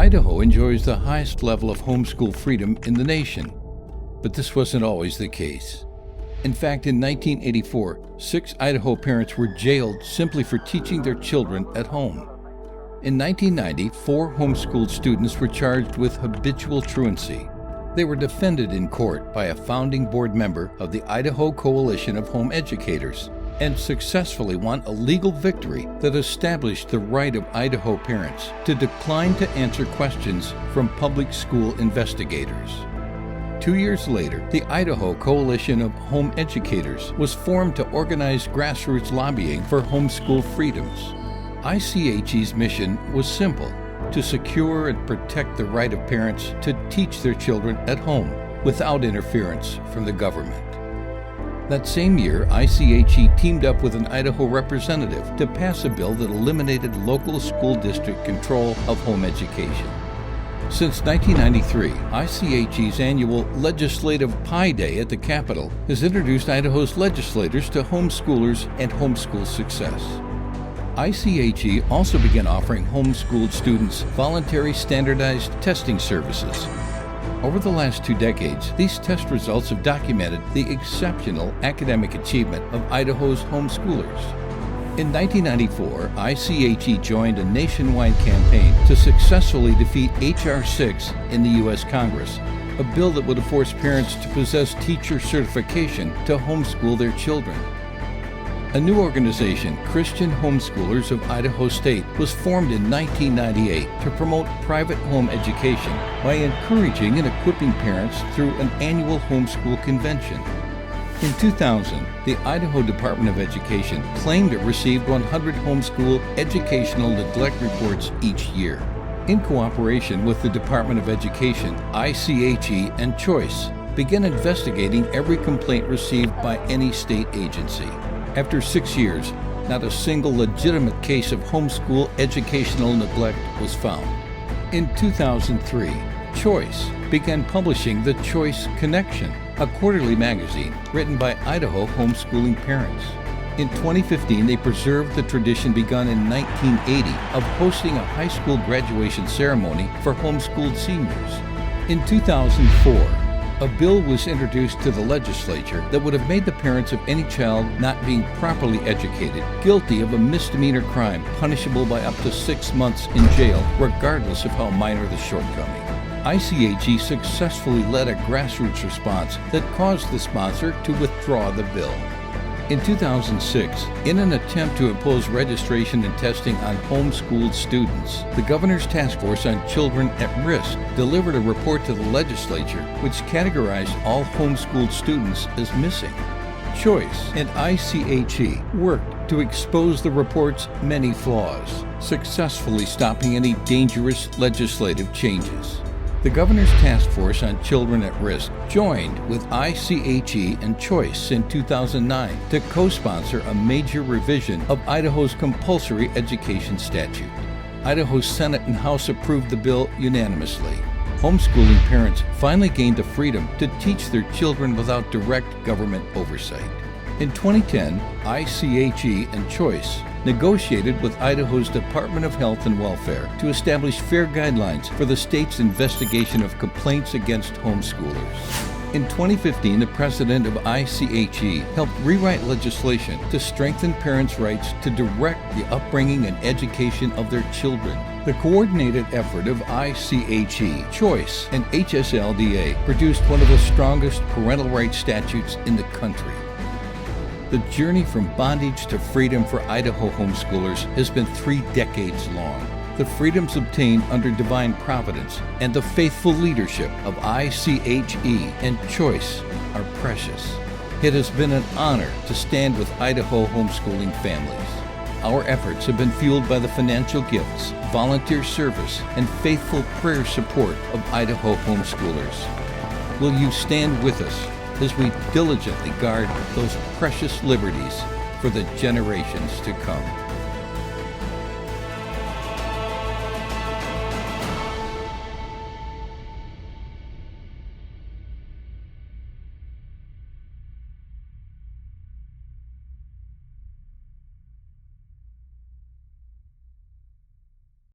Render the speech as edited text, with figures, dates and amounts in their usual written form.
Idaho enjoys the highest level of homeschool freedom in the nation, but this wasn't always the case. In fact, in 1984, 6 Idaho parents were jailed simply for teaching their children at home. In 1990, 4 homeschooled students were charged with habitual truancy. They were defended in court by a founding board member of the Idaho Coalition of Home Educators and successfully won a legal victory that established the right of Idaho parents to decline to answer questions from public school investigators. 2 years later, the Idaho Coalition of Home Educators was formed to organize grassroots lobbying for homeschool freedoms. ICHE's mission was simple: to secure and protect the right of parents to teach their children at home without interference from the government. That same year, ICHE teamed up with an Idaho representative to pass a bill that eliminated local school district control of home education. Since 1993, ICHE's annual Legislative Pie Day at the Capitol has introduced Idaho's legislators to homeschoolers and homeschool success. ICHE also began offering homeschooled students voluntary standardized testing services. Over the last 2 decades, these test results have documented the exceptional academic achievement of Idaho's homeschoolers. In 1994, ICHE joined a nationwide campaign to successfully defeat H.R. 6 in the U.S. Congress, a bill that would force parents to possess teacher certification to homeschool their children. A new organization, Christian Homeschoolers of Idaho State, was formed in 1998 to promote private home education by encouraging and equipping parents through an annual homeschool convention. In 2000, the Idaho Department of Education claimed it received 100 homeschool educational neglect reports each year. In cooperation with the Department of Education, ICHE and Choice began investigating every complaint received by any state agency. After 6 years, not a single legitimate case of homeschool educational neglect was found. In 2003, Choice began publishing The Choice Connection, a quarterly magazine written by Idaho homeschooling parents. In 2015, they preserved the tradition begun in 1980 of hosting a high school graduation ceremony for homeschooled seniors. In 2004, a bill was introduced to the legislature that would have made the parents of any child not being properly educated guilty of a misdemeanor crime punishable by up to 6 months in jail, regardless of how minor the shortcoming. ICHE successfully led a grassroots response that caused the sponsor to withdraw the bill. In 2006, in an attempt to impose registration and testing on homeschooled students, the Governor's Task Force on Children at Risk delivered a report to the legislature which categorized all homeschooled students as missing. Choice and ICHE worked to expose the report's many flaws, successfully stopping any dangerous legislative changes. The Governor's Task Force on Children at Risk joined with ICHE and Choice in 2009 to co-sponsor a major revision of Idaho's compulsory education statute. Idaho's Senate and House approved the bill unanimously. Homeschooling parents finally gained the freedom to teach their children without direct government oversight. In 2010, ICHE and Choice negotiated with Idaho's Department of Health and Welfare to establish fair guidelines for the state's investigation of complaints against homeschoolers. In 2015, the president of ICHE helped rewrite legislation to strengthen parents' rights to direct the upbringing and education of their children. The coordinated effort of ICHE, Choice, and HSLDA produced one of the strongest parental rights statutes in the country. The journey from bondage to freedom for Idaho homeschoolers has been 3 decades long. The freedoms obtained under divine providence and the faithful leadership of ICHE and Choice are precious. It has been an honor to stand with Idaho homeschooling families. Our efforts have been fueled by the financial gifts, volunteer service, and faithful prayer support of Idaho homeschoolers. Will you stand with us as we diligently guard those precious liberties for the generations to come?